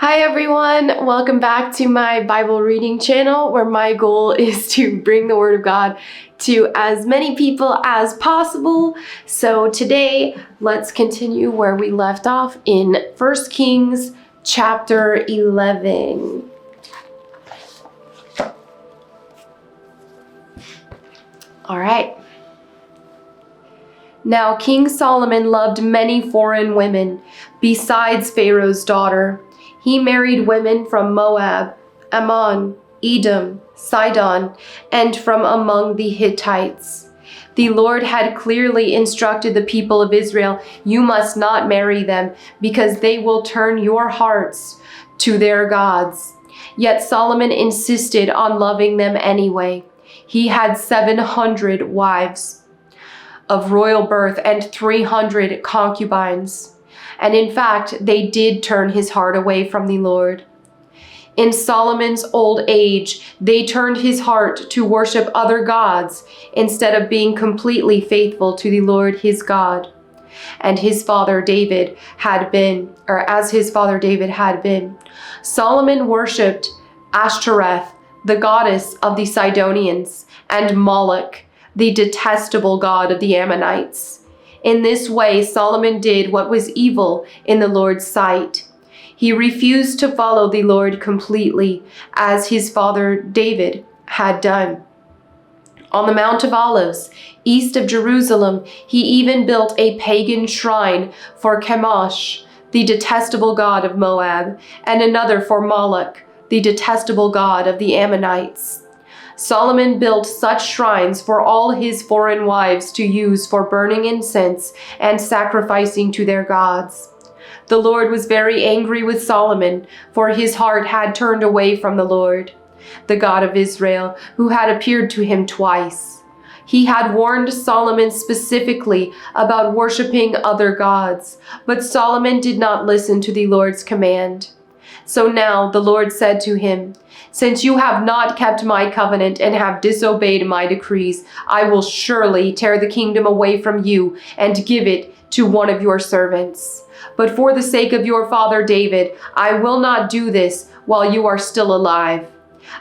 Hi everyone, welcome back to my Bible reading channel where my goal is to bring the Word of God to as many people as possible. So today, let's continue where we left off in 1 Kings chapter 11. All right. Now King Solomon loved many foreign women besides Pharaoh's daughter. He married women from Moab, Ammon, Edom, Sidon, and from among the Hittites. The Lord had clearly instructed the people of Israel, "You must not marry them, because they will turn your hearts to their gods." Yet Solomon insisted on loving them anyway. He had 700 wives of royal birth and 300 concubines. And in fact, they did turn his heart away from the Lord. In Solomon's old age, they turned his heart to worship other gods instead of being completely faithful to the Lord his God. And his father David had been, or as his father David had been. Solomon worshipped Ashtoreth, the goddess of the Sidonians, and Moloch, the detestable god of the Ammonites. In this way, Solomon did what was evil in the Lord's sight. He refused to follow the Lord completely, as his father David had done. On the Mount of Olives, east of Jerusalem, he even built a pagan shrine for Chemosh, the detestable god of Moab, and another for Moloch, the detestable god of the Ammonites. Solomon built such shrines for all his foreign wives to use for burning incense and sacrificing to their gods. The Lord was very angry with Solomon, for his heart had turned away from the Lord, the God of Israel, who had appeared to him twice. He had warned Solomon specifically about worshiping other gods, but Solomon did not listen to the Lord's command. So now the Lord said to him, "Since you have not kept my covenant and have disobeyed my decrees, I will surely tear the kingdom away from you and give it to one of your servants. But for the sake of your father David, I will not do this while you are still alive.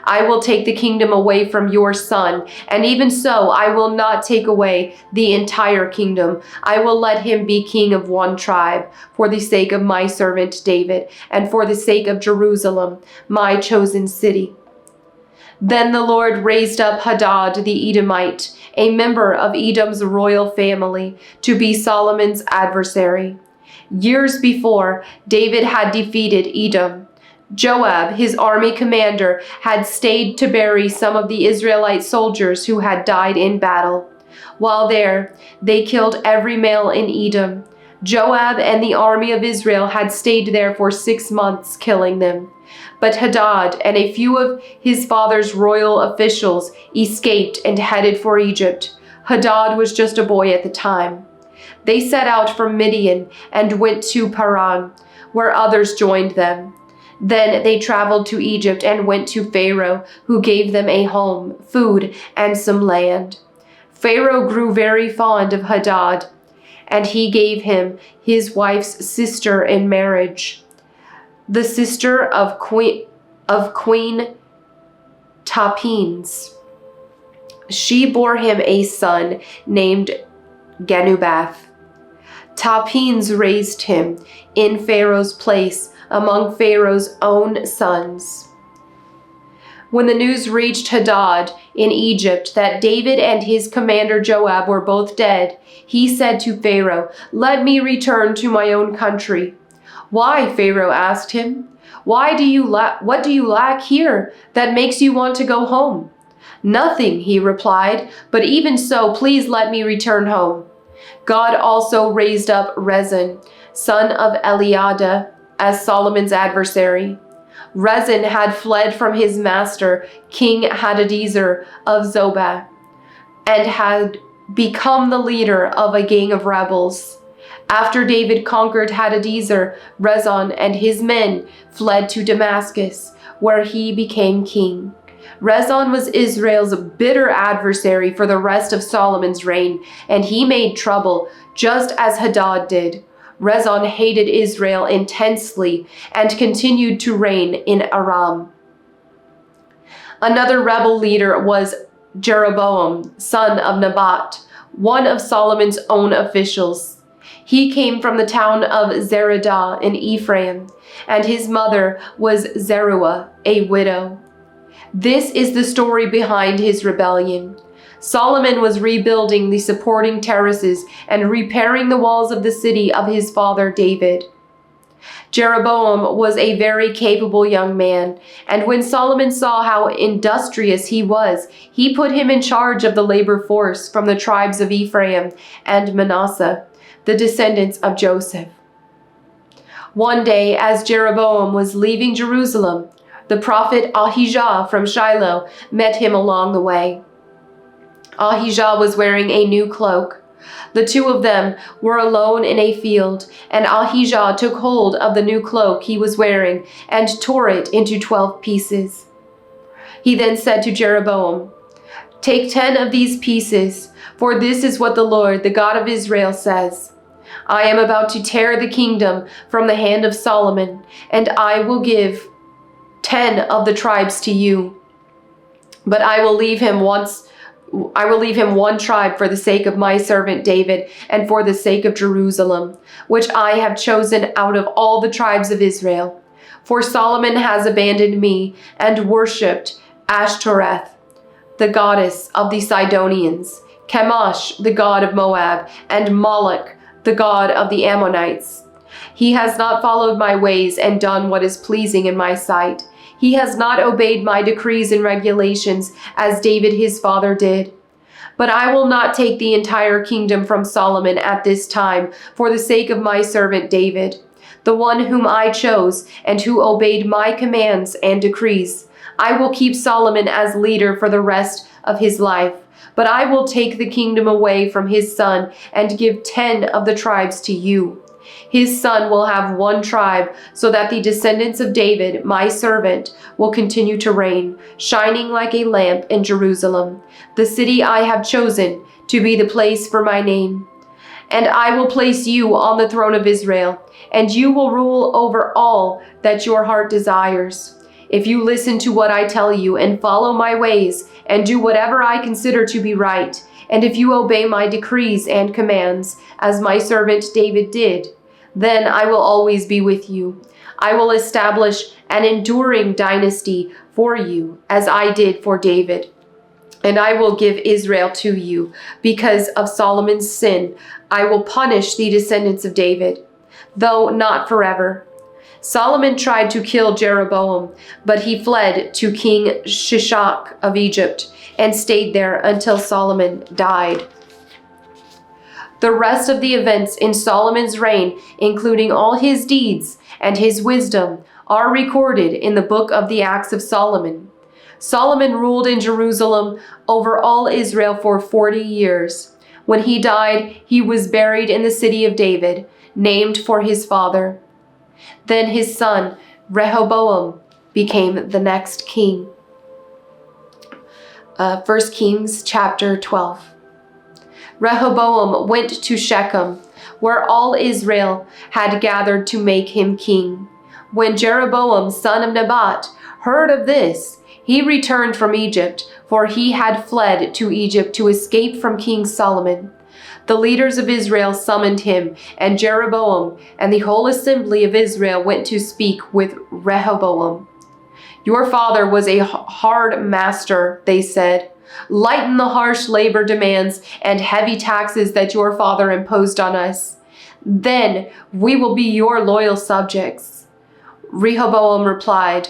I will take the kingdom away from your son, and even so I will not take away the entire kingdom. I will let him be king of one tribe, for the sake of my servant David, and for the sake of Jerusalem, my chosen city." Then the Lord raised up Hadad the Edomite, a member of Edom's royal family, to be Solomon's adversary. Years before, David had defeated Edom. Joab, his army commander, had stayed to bury some of the Israelite soldiers who had died in battle. While there, they killed every male in Edom. Joab and the army of Israel had stayed there for 6 months, killing them. But Hadad and a few of his father's royal officials escaped and headed for Egypt. Hadad was just a boy at the time. They set out from Midian and went to Paran, where others joined them. Then they traveled to Egypt and went to Pharaoh, who gave them a home, food, and some land. Pharaoh grew very fond of Hadad, and he gave him his wife's sister in marriage, the sister of Queen Tapines. She bore him a son named Genubath. Tapines raised him in Pharaoh's place among Pharaoh's own sons. When the news reached Hadad in Egypt that David and his commander Joab were both dead, he said to Pharaoh, "Let me return to my own country." "Why?" Pharaoh asked him. What do you lack here that makes you want to go home?" "Nothing," he replied, "but even so, please let me return home." God also raised up Rezin, son of Eliada, as Solomon's adversary. Rezin had fled from his master, King Hadadezer of Zobah, and had become the leader of a gang of rebels. After David conquered Hadadezer, Rezin and his men fled to Damascus, where he became king. Rezin was Israel's bitter adversary for the rest of Solomon's reign, and he made trouble just as Hadad did. Rezon hated Israel intensely and continued to reign in Aram. Another rebel leader was Jeroboam, son of Nebat, one of Solomon's own officials. He came from the town of Zeradah in Ephraim, and his mother was Zeruiah, a widow. This is the story behind his rebellion. Solomon was rebuilding the supporting terraces and repairing the walls of the city of his father David. Jeroboam was a very capable young man, and when Solomon saw how industrious he was, he put him in charge of the labor force from the tribes of Ephraim and Manasseh, the descendants of Joseph. One day, as Jeroboam was leaving Jerusalem, the prophet Ahijah from Shiloh met him along the way. Ahijah was wearing a new cloak. The two of them were alone in a field, and Ahijah took hold of the new cloak he was wearing and tore it into 12 pieces. He then said to Jeroboam, "Take 10 of these pieces, for this is what the Lord, the God of Israel, says. I am about to tear the kingdom from the hand of Solomon, and I will give 10 of the tribes to you. But I will leave him one tribe for the sake of my servant David and for the sake of Jerusalem, which I have chosen out of all the tribes of Israel. For Solomon has abandoned me and worshipped Ashtoreth, the goddess of the Sidonians, Chemosh, the god of Moab, and Moloch, the god of the Ammonites. He has not followed my ways and done what is pleasing in my sight. He has not obeyed my decrees and regulations as David his father did. But I will not take the entire kingdom from Solomon at this time for the sake of my servant David, the one whom I chose and who obeyed my commands and decrees. I will keep Solomon as leader for the rest of his life, but I will take the kingdom away from his son and give 10 of the tribes to you. His son will have one tribe, so that the descendants of David, my servant, will continue to reign, shining like a lamp in Jerusalem, the city I have chosen to be the place for my name. And I will place you on the throne of Israel, and you will rule over all that your heart desires. If you listen to what I tell you and follow my ways and do whatever I consider to be right, and if you obey my decrees and commands, as my servant David did, then I will always be with you. I will establish an enduring dynasty for you, as I did for David. And I will give Israel to you. Because of Solomon's sin, I will punish the descendants of David, though not forever." Solomon tried to kill Jeroboam, but he fled to King Shishak of Egypt and stayed there until Solomon died. The rest of the events in Solomon's reign, including all his deeds and his wisdom, are recorded in the book of the Acts of Solomon. Solomon ruled in Jerusalem over all Israel for 40 years. When he died, he was buried in the city of David, named for his father. Then his son, Rehoboam, became the next king. 1 Kings chapter 12. Rehoboam went to Shechem, where all Israel had gathered to make him king. When Jeroboam, son of Nebat, heard of this, he returned from Egypt, for he had fled to Egypt to escape from King Solomon. The leaders of Israel summoned him, and Jeroboam and the whole assembly of Israel went to speak with Rehoboam. "Your father was a hard master," they said. "Lighten the harsh labor demands and heavy taxes that your father imposed on us. Then we will be your loyal subjects." Rehoboam replied,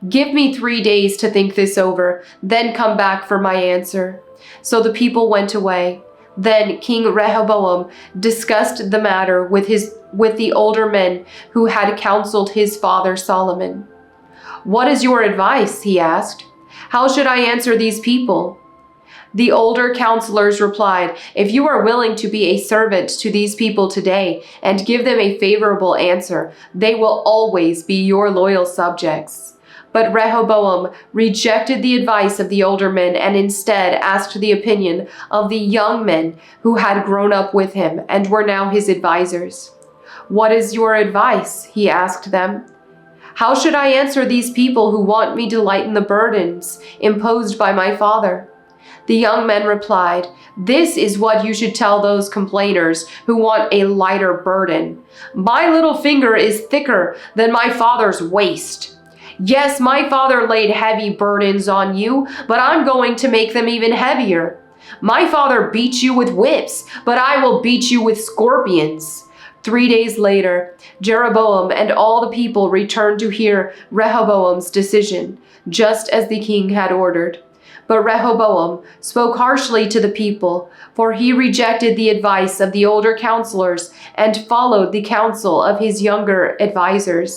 "Give me 3 days to think this over, then come back for my answer." So the people went away. Then King Rehoboam discussed the matter with the older men who had counseled his father Solomon. "What is your advice?" he asked. "How should I answer these people?" The older counselors replied, "If you are willing to be a servant to these people today and give them a favorable answer, they will always be your loyal subjects." But Rehoboam rejected the advice of the older men and instead asked the opinion of the young men who had grown up with him and were now his advisors. "What is your advice?" he asked them. "How should I answer these people who want me to lighten the burdens imposed by my father?" The young men replied, "This is what you should tell those complainers who want a lighter burden. My little finger is thicker than my father's waist. Yes, my father laid heavy burdens on you, but I'm going to make them even heavier. My father beat you with whips, but I will beat you with scorpions." 3 days later, Jeroboam and all the people returned to hear Rehoboam's decision, just as the king had ordered. But Rehoboam spoke harshly to the people, for he rejected the advice of the older counselors and followed the counsel of his younger advisers.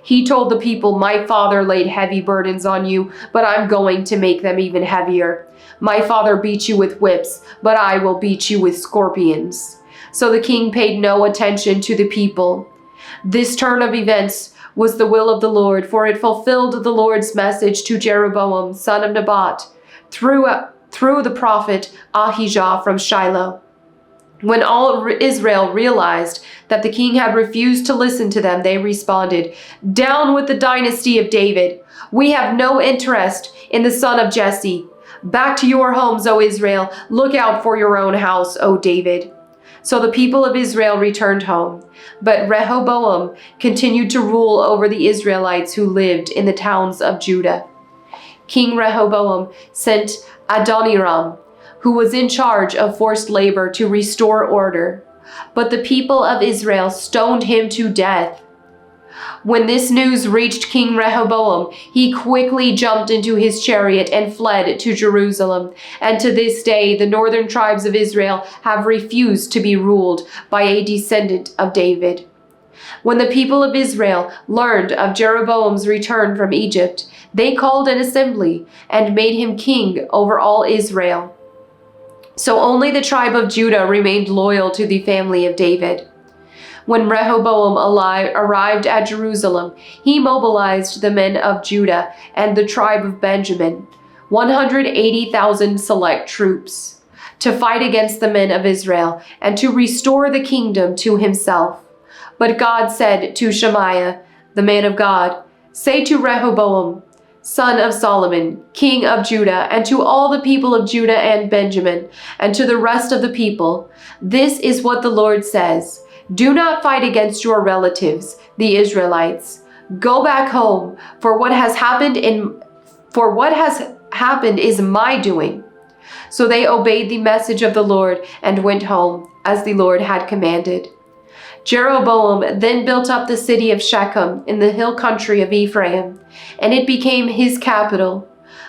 He told the people, "My father laid heavy burdens on you, but I'm going to make them even heavier. My father beat you with whips, but I will beat you with scorpions." So the king paid no attention to the people. This turn of events was the will of the Lord, for it fulfilled the Lord's message to Jeroboam, son of Nebat, through the prophet Ahijah from Shiloh. When all Israel realized that the king had refused to listen to them, they responded, "Down with the dynasty of David! We have no interest in the son of Jesse. Back to your homes, O Israel! Look out for your own house, O David!" So the people of Israel returned home, but Rehoboam continued to rule over the Israelites who lived in the towns of Judah. King Rehoboam sent Adoniram, who was in charge of forced labor, to restore order, but the people of Israel stoned him to death. When this news reached King Rehoboam, he quickly jumped into his chariot and fled to Jerusalem. And to this day, the northern tribes of Israel have refused to be ruled by a descendant of David. When the people of Israel learned of Jeroboam's return from Egypt, they called an assembly and made him king over all Israel. So only the tribe of Judah remained loyal to the family of David. When Rehoboam arrived at Jerusalem, he mobilized the men of Judah and the tribe of Benjamin, 180,000 select troops, to fight against the men of Israel and to restore the kingdom to himself. But God said to Shemaiah, the man of God, "Say to Rehoboam, son of Solomon, king of Judah, and to all the people of Judah and Benjamin, and to the rest of the people, this is what the Lord says. Do not fight against your relatives, the Israelites. Go back home, for what has happened is my doing." So they obeyed the message of the Lord and went home, as the Lord had commanded. Jeroboam then built up the city of Shechem in the hill country of Ephraim, and it became his capital.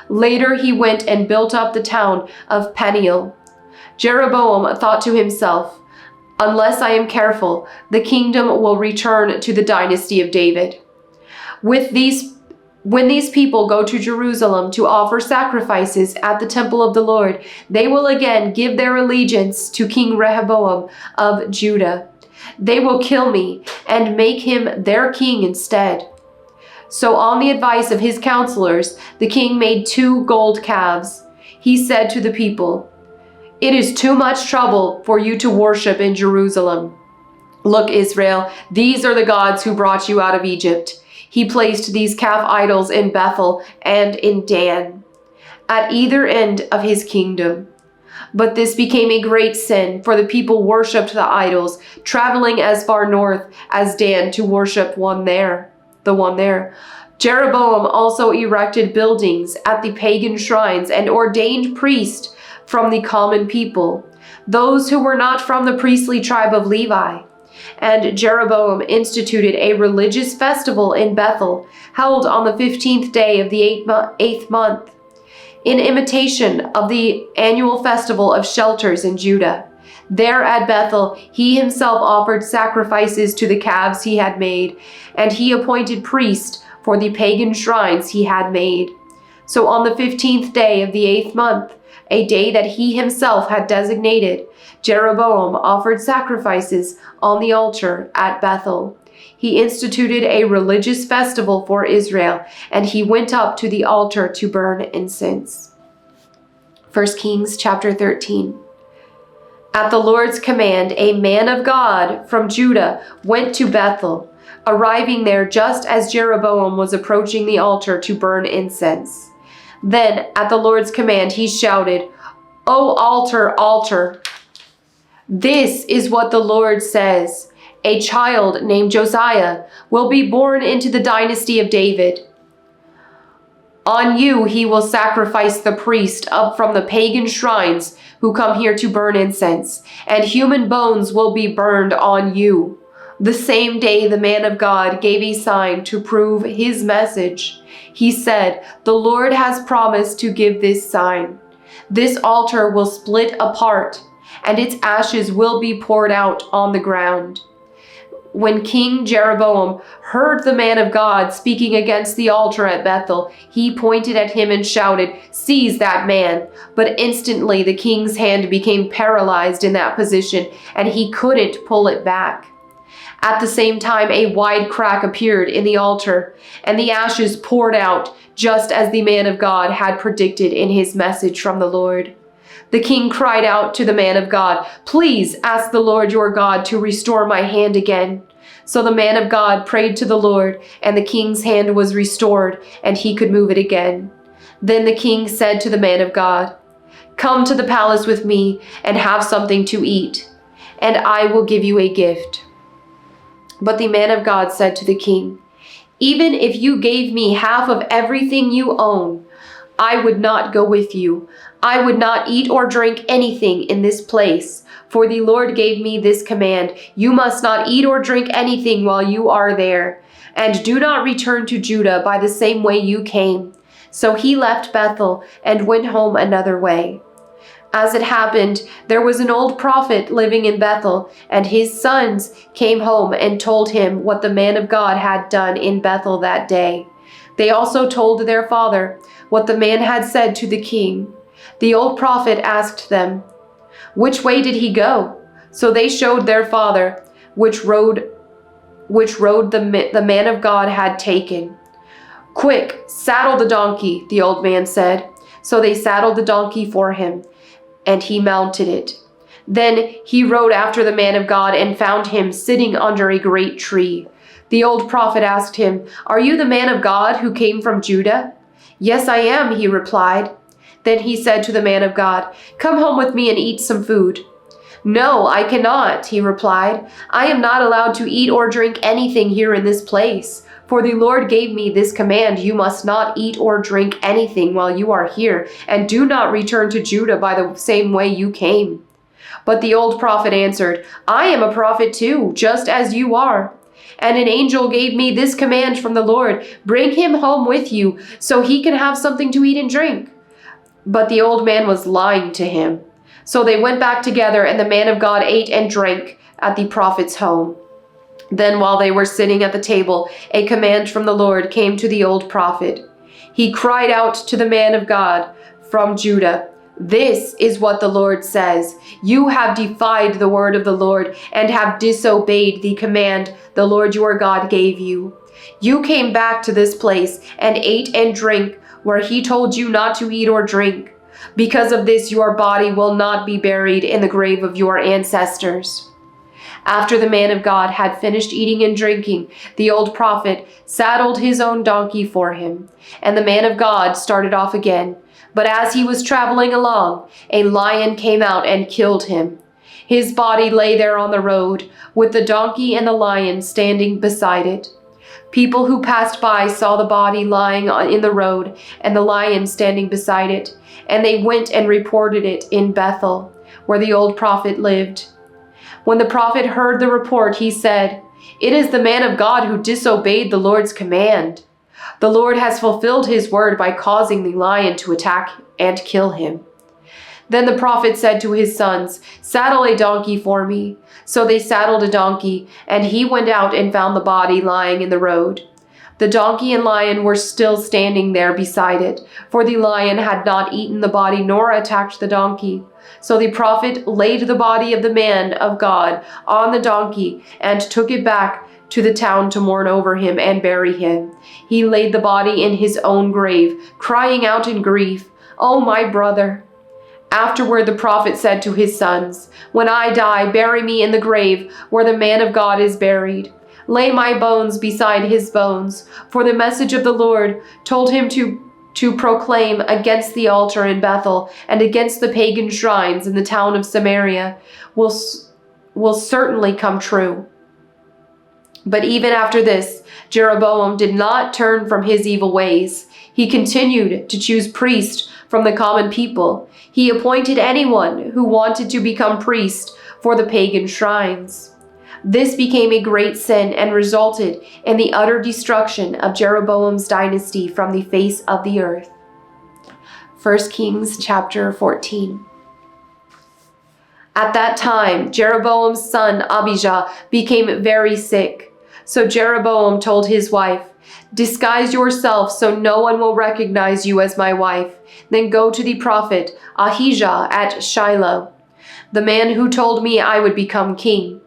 Later he went and built up the town of Peniel. Jeroboam thought to himself, "Unless I am careful, the kingdom will return to the dynasty of David." When these people go to Jerusalem to offer sacrifices at the temple of the Lord, they will again give their allegiance to King Rehoboam of Judah. They will kill me and make him their king instead. So on the advice of his counselors, the king made 2 gold calves. He said to the people, "It is too much trouble for you to worship in Jerusalem. Look, Israel, these are the gods who brought you out of Egypt." He placed these calf idols in Bethel and in Dan, at either end of his kingdom. But this became a great sin, for the people worshipped the idols, traveling as far north as Dan to worship the one there. Jeroboam also erected buildings at the pagan shrines and ordained priests from the common people, those who were not from the priestly tribe of Levi. And Jeroboam instituted a religious festival in Bethel, held on the 15th day of the 8th month, in imitation of the annual festival of shelters in Judah. There at Bethel, he himself offered sacrifices to the calves he had made, and he appointed priests for the pagan shrines he had made. So on the 15th day of the 8th month, a day that he himself had designated, Jeroboam offered sacrifices on the altar at Bethel. He instituted a religious festival for Israel, and he went up to the altar to burn incense. 1 Kings chapter 13. At the Lord's command, a man of God from Judah went to Bethel, arriving there just as Jeroboam was approaching the altar to burn incense. Then, at the Lord's command, he shouted, "O altar, altar! This is what the Lord says. A child named Josiah will be born into the dynasty of David. On you he will sacrifice the priest up from the pagan shrines who come here to burn incense, and human bones will be burned on you." The same day the man of God gave a sign to prove his message. He said, "The Lord has promised to give this sign. This altar will split apart, and its ashes will be poured out on the ground." When King Jeroboam heard the man of God speaking against the altar at Bethel, he pointed at him and shouted, "Seize that man!" But instantly the king's hand became paralyzed in that position, and he couldn't pull it back. At the same time, a wide crack appeared in the altar, and the ashes poured out, just as the man of God had predicted in his message from the Lord. The king cried out to the man of God, "Please ask the Lord your God to restore my hand again." So the man of God prayed to the Lord, and the king's hand was restored, and he could move it again. Then the king said to the man of God, "Come to the palace with me and have something to eat, and I will give you a gift." But the man of God said to the king, "Even if you gave me half of everything you own, I would not go with you. I would not eat or drink anything in this place, for the Lord gave me this command: you must not eat or drink anything while you are there, and do not return to Judah by the same way you came." So he left Bethel and went home another way. As it happened, there was an old prophet living in Bethel, and his sons came home and told him what the man of God had done in Bethel that day. They also told their father what the man had said to the king. The old prophet asked them, "Which way did he go?" So they showed their father which road the man of God had taken. "Quick, saddle the donkey," the old man said. So they saddled the donkey for him, and he mounted it. Then he rode after the man of God and found him sitting under a great tree. The old prophet asked him, "Are you the man of God who came from Judah?" "Yes, I am," he replied. Then he said to the man of God, "Come home with me and eat some food." "No, I cannot," he replied. "I am not allowed to eat or drink anything here in this place. For the Lord gave me this command: you must not eat or drink anything while you are here, and do not return to Judah by the same way you came." But the old prophet answered, "I am a prophet too, just as you are. And an angel gave me this command from the Lord: bring him home with you, so he can have something to eat and drink." But the old man was lying to him. So they went back together, and the man of God ate and drank at the prophet's home. Then while they were sitting at the table, a command from the Lord came to the old prophet. He cried out to the man of God from Judah, "This is what the Lord says: you have defied the word of the Lord and have disobeyed the command the Lord your God gave you. You came back to this place and ate and drank where he told you not to eat or drink. Because of this, your body will not be buried in the grave of your ancestors." After the man of God had finished eating and drinking, the old prophet saddled his own donkey for him, and the man of God started off again. But as he was traveling along, a lion came out and killed him. His body lay there on the road, with the donkey and the lion standing beside it. People who passed by saw the body lying in the road and the lion standing beside it, and they went and reported it in Bethel, where the old prophet lived. When the prophet heard the report, he said, "It is the man of God who disobeyed the Lord's command. The Lord has fulfilled his word by causing the lion to attack and kill him." Then the prophet said to his sons, "Saddle a donkey for me." So they saddled a donkey, and he went out and found the body lying in the road. The donkey and lion were still standing there beside it, for the lion had not eaten the body nor attacked the donkey. So the prophet laid the body of the man of God on the donkey and took it back to the town to mourn over him and bury him. He laid the body in his own grave, crying out in grief, "Oh, my brother!" Afterward, the prophet said to his sons, "When I die, bury me in the grave where the man of God is buried. Lay my bones beside his bones, for the message of the Lord told him to proclaim against the altar in Bethel and against the pagan shrines in the town of Samaria will certainly come true." But even after this, Jeroboam did not turn from his evil ways. He continued to choose priests from the common people. He appointed anyone who wanted to become priest for the pagan shrines. This became a great sin and resulted in the utter destruction of Jeroboam's dynasty from the face of the earth. 1 Kings chapter 14. At that time, Jeroboam's son Abijah became very sick. So Jeroboam told his wife, "Disguise yourself so no one will recognize you as my wife. Then go to the prophet Ahijah at Shiloh, the man who told me I would become king.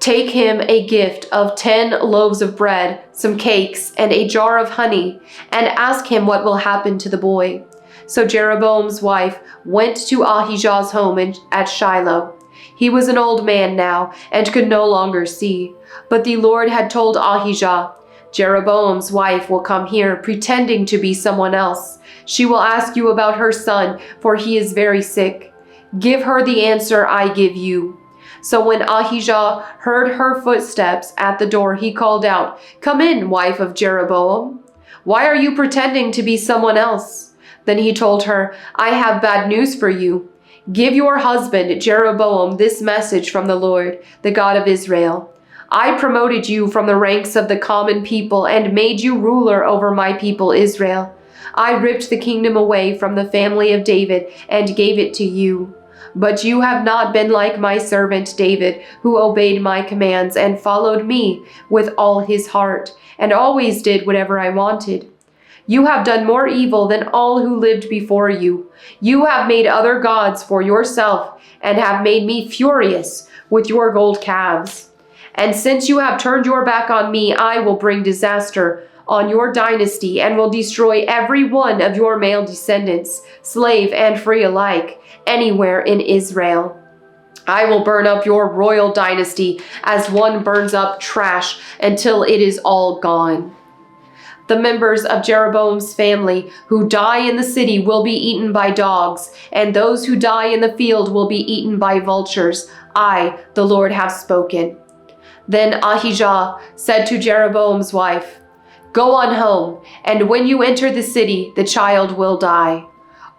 Take him a gift of 10 loaves of bread, some cakes, and a jar of honey, and ask him what will happen to the boy." So Jeroboam's wife went to Ahijah's home at Shiloh. He was an old man now and could no longer see. But the Lord had told Ahijah, "Jeroboam's wife will come here pretending to be someone else. She will ask you about her son, for he is very sick. Give her the answer I give you." So when Ahijah heard her footsteps at the door, he called out, "Come in, wife of Jeroboam. Why are you pretending to be someone else?" Then he told her, "I have bad news for you. Give your husband Jeroboam this message from the Lord, the God of Israel. I promoted you from the ranks of the common people and made you ruler over my people Israel. I ripped the kingdom away from the family of David and gave it to you. But you have not been like my servant David, who obeyed my commands and followed me with all his heart, and always did whatever I wanted. You have done more evil than all who lived before you. You have made other gods for yourself and have made me furious with your gold calves. And since you have turned your back on me, I will bring disaster on your dynasty and will destroy every one of your male descendants, slave and free alike, anywhere in Israel. I will burn up your royal dynasty as one burns up trash until it is all gone. The members of Jeroboam's family who die in the city will be eaten by dogs, and those who die in the field will be eaten by vultures. I, the Lord, have spoken." Then Ahijah said to Jeroboam's wife, "Go on home, and when you enter the city, the child will die.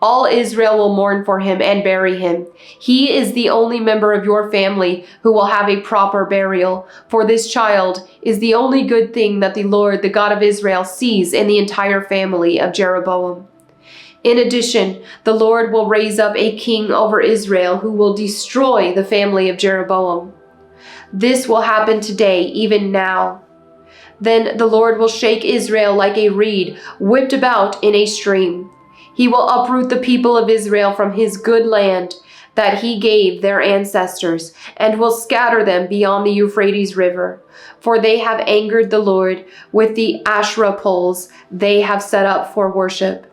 All Israel will mourn for him and bury him. He is the only member of your family who will have a proper burial, for this child is the only good thing that the Lord, the God of Israel, sees in the entire family of Jeroboam. In addition, the Lord will raise up a king over Israel who will destroy the family of Jeroboam. This will happen today, even now. Then the Lord will shake Israel like a reed whipped about in a stream. He will uproot the people of Israel from his good land that he gave their ancestors, and will scatter them beyond the Euphrates River. For they have angered the Lord with the Asherah poles they have set up for worship.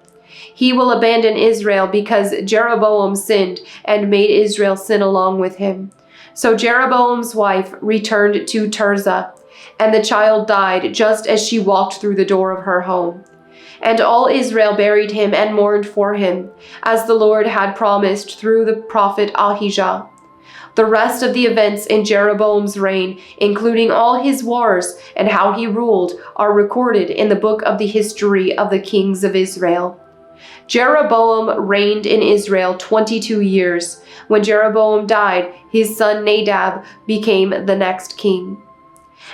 He will abandon Israel because Jeroboam sinned and made Israel sin along with him. So Jeroboam's wife returned to Tirzah, and the child died just as she walked through the door of her home. And all Israel buried him and mourned for him, as the Lord had promised through the prophet Ahijah. The rest of the events in Jeroboam's reign, including all his wars and how he ruled, are recorded in the book of the history of the kings of Israel. Jeroboam reigned in Israel 22 years. When Jeroboam died, his son Nadab became the next king.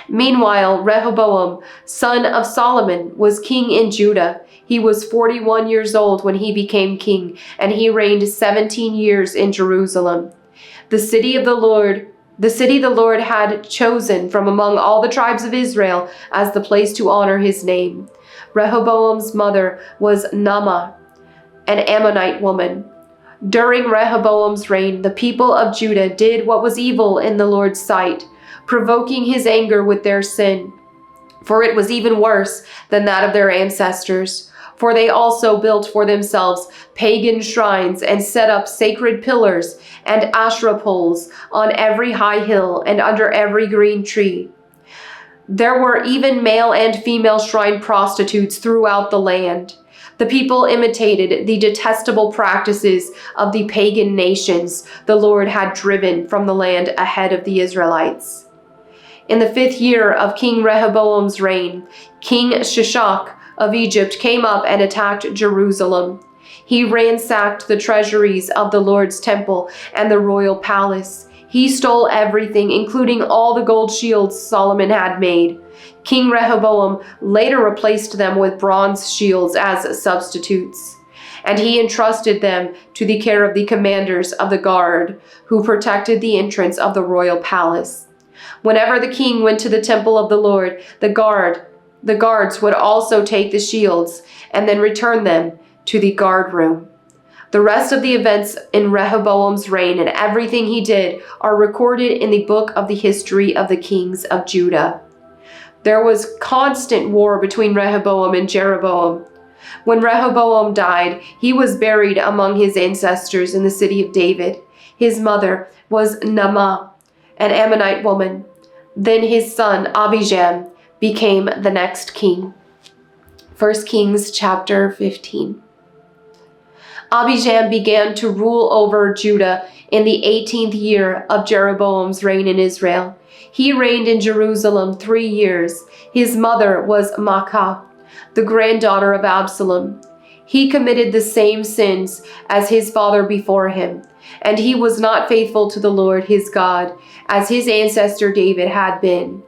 Meanwhile, Rehoboam, son of Solomon, was king in Judah. He was 41 years old when he became king, and he reigned 17 years in Jerusalem, the city the Lord had chosen from among all the tribes of Israel as the place to honor his name. Rehoboam's mother was Naamah, an Ammonite woman. During Rehoboam's reign, the people of Judah did what was evil in the Lord's sight, provoking his anger with their sin, for it was even worse than that of their ancestors. For they also built for themselves pagan shrines and set up sacred pillars and Asherah poles on every high hill and under every green tree. There were even male and female shrine prostitutes throughout the land. The people imitated the detestable practices of the pagan nations the Lord had driven from the land ahead of the Israelites. In the 5th year of King Rehoboam's reign, King Shishak of Egypt came up and attacked Jerusalem. He ransacked the treasuries of the Lord's temple and the royal palace. He stole everything, including all the gold shields Solomon had made. King Rehoboam later replaced them with bronze shields as substitutes, and he entrusted them to the care of the commanders of the guard, who protected the entrance of the royal palace. Whenever the king went to the temple of the Lord, the guards would also take the shields and then return them to the guard room. The rest of the events in Rehoboam's reign and everything he did are recorded in the book of the history of the kings of Judah. There was constant war between Rehoboam and Jeroboam. When Rehoboam died, he was buried among his ancestors in the city of David. His mother was Naamah, an Ammonite woman. Then his son Abijam became the next king. 1 Kings chapter 15. Abijam began to rule over Judah in the 18th year of Jeroboam's reign in Israel. He reigned in Jerusalem 3 years. His mother was Maacah, the granddaughter of Absalom. He committed the same sins as his father before him, and he was not faithful to the Lord his God, as his ancestor David had been.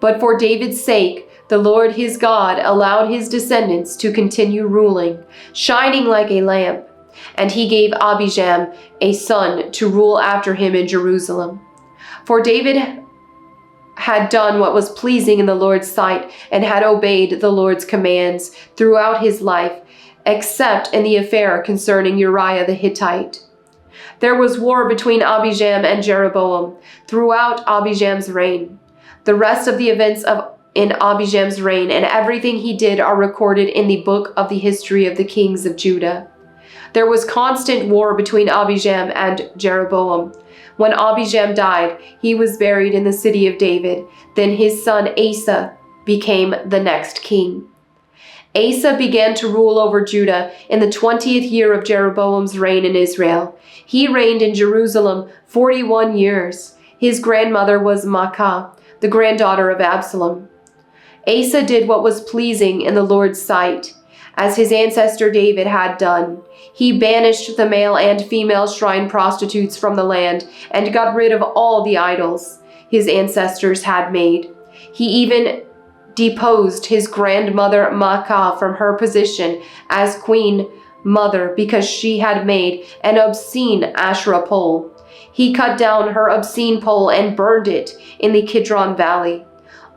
But for David's sake, the Lord his God allowed his descendants to continue ruling, shining like a lamp, and he gave Abijam a son to rule after him in Jerusalem. For David had done what was pleasing in the Lord's sight and had obeyed the Lord's commands throughout his life, except in the affair concerning Uriah the Hittite. There was war between Abijam and Jeroboam throughout Abijam's reign. The rest of the events in Abijam's reign and everything he did are recorded in the book of the history of the kings of Judah. There was constant war between Abijam and Jeroboam. When Abijam died, he was buried in the city of David. Then his son Asa became the next king. Asa began to rule over Judah in the 20th year of Jeroboam's reign in Israel. He reigned in Jerusalem 41 years. His grandmother was Maacah, the granddaughter of Absalom. Asa did what was pleasing in the Lord's sight, as his ancestor David had done. He banished the male and female shrine prostitutes from the land and got rid of all the idols his ancestors had made. He even deposed his grandmother Maacah from her position as queen mother because she had made an obscene Asherah pole. He cut down her obscene pole and burned it in the Kidron Valley.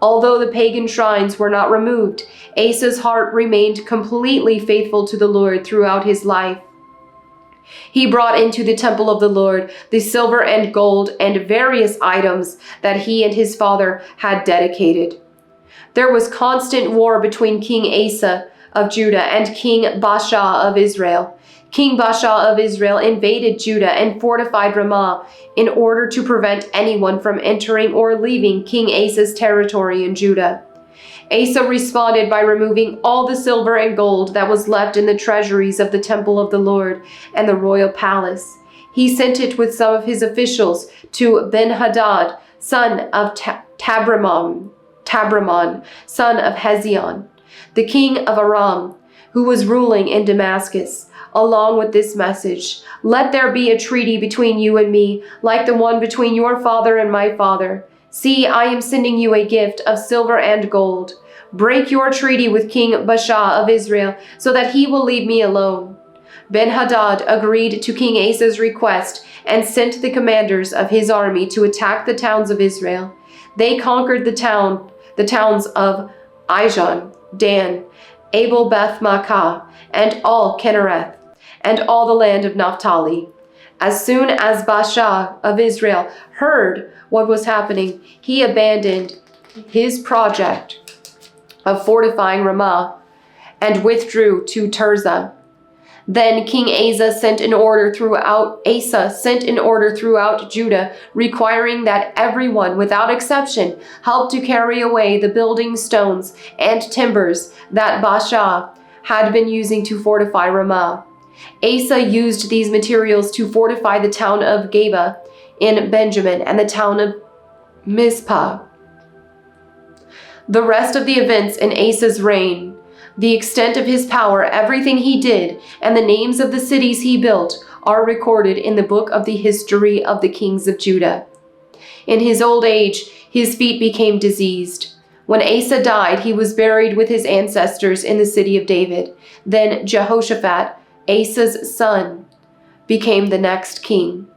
Although the pagan shrines were not removed, Asa's heart remained completely faithful to the Lord throughout his life. He brought into the temple of the Lord the silver and gold and various items that he and his father had dedicated. There was constant war between King Asa of Judah and King Baasha of Israel. King Baasha of Israel invaded Judah and fortified Ramah in order to prevent anyone from entering or leaving King Asa's territory in Judah. Asa responded by removing all the silver and gold that was left in the treasuries of the temple of the Lord and the royal palace. He sent it with some of his officials to Ben-Hadad, son of Tabrimon, son of Hezion, the king of Aram, who was ruling in Damascus, along with this message: "Let there be a treaty between you and me, like the one between your father and my father. See, I am sending you a gift of silver and gold. Break your treaty with King Baasha of Israel, so that he will leave me alone." Ben-Hadad agreed to King Asa's request and sent the commanders of his army to attack the towns of Israel. They conquered the towns of Ahijah, Dan, Abel-Beth-Maacah, and all Kinnereth, and all the land of Naphtali. As soon as Baasha of Israel heard what was happening, he abandoned his project of fortifying Ramah and withdrew to Tirzah. Then King Asa sent an order throughout Judah, requiring that everyone, without exception, help to carry away the building stones and timbers that Baasha had been using to fortify Ramah. Asa used these materials to fortify the town of Geba in Benjamin and the town of Mizpah. The rest of the events in Asa's reign, the extent of his power, everything he did, and the names of the cities he built are recorded in the book of the history of the kings of Judah. In his old age, his feet became diseased. When Asa died, he was buried with his ancestors in the city of David. Then Jehoshaphat, Asa's son, became the next king.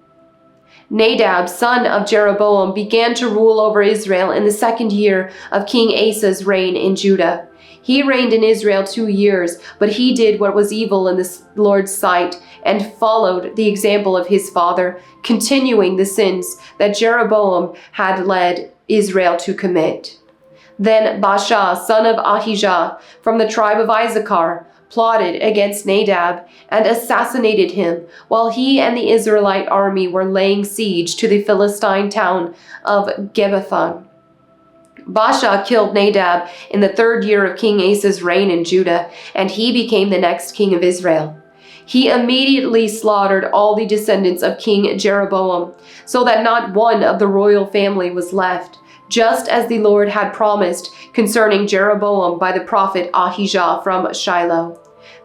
Nadab, son of Jeroboam, began to rule over Israel in the 2nd year of King Asa's reign in Judah. He reigned in Israel 2 years, but he did what was evil in the Lord's sight and followed the example of his father, continuing the sins that Jeroboam had led Israel to commit. Then Baasha, son of Ahijah, from the tribe of Issachar, plotted against Nadab and assassinated him while he and the Israelite army were laying siege to the Philistine town of Gibbethon. Baasha killed Nadab in the 3rd year of King Asa's reign in Judah, and he became the next king of Israel. He immediately slaughtered all the descendants of King Jeroboam, so that not one of the royal family was left, just as the Lord had promised concerning Jeroboam by the prophet Ahijah from Shiloh.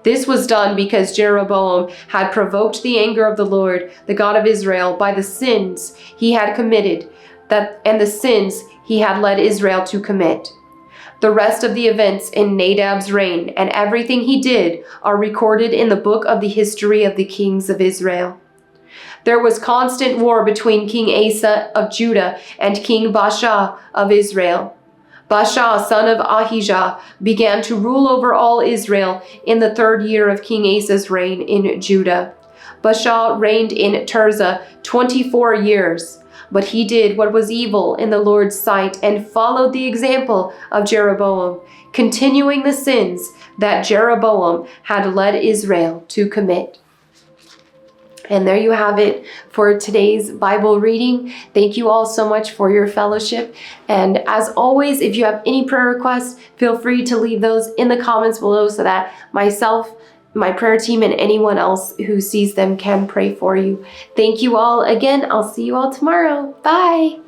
This was done because Jeroboam had provoked the anger of the Lord, the God of Israel, by the sins he had committed, and the sins he had led Israel to commit. The rest of the events in Nadab's reign and everything he did are recorded in the book of the history of the kings of Israel. There was constant war between King Asa of Judah and King Baasha of Israel. Baasha, son of Ahijah, began to rule over all Israel in the 3rd year of King Asa's reign in Judah. Baasha reigned in Tirzah 24 years, but he did what was evil in the Lord's sight and followed the example of Jeroboam, continuing the sins that Jeroboam had led Israel to commit. And there you have it for today's Bible reading. Thank you all so much for your fellowship. And as always, if you have any prayer requests, feel free to leave those in the comments below so that myself, my prayer team, and anyone else who sees them can pray for you. Thank you all again. I'll see you all tomorrow. Bye.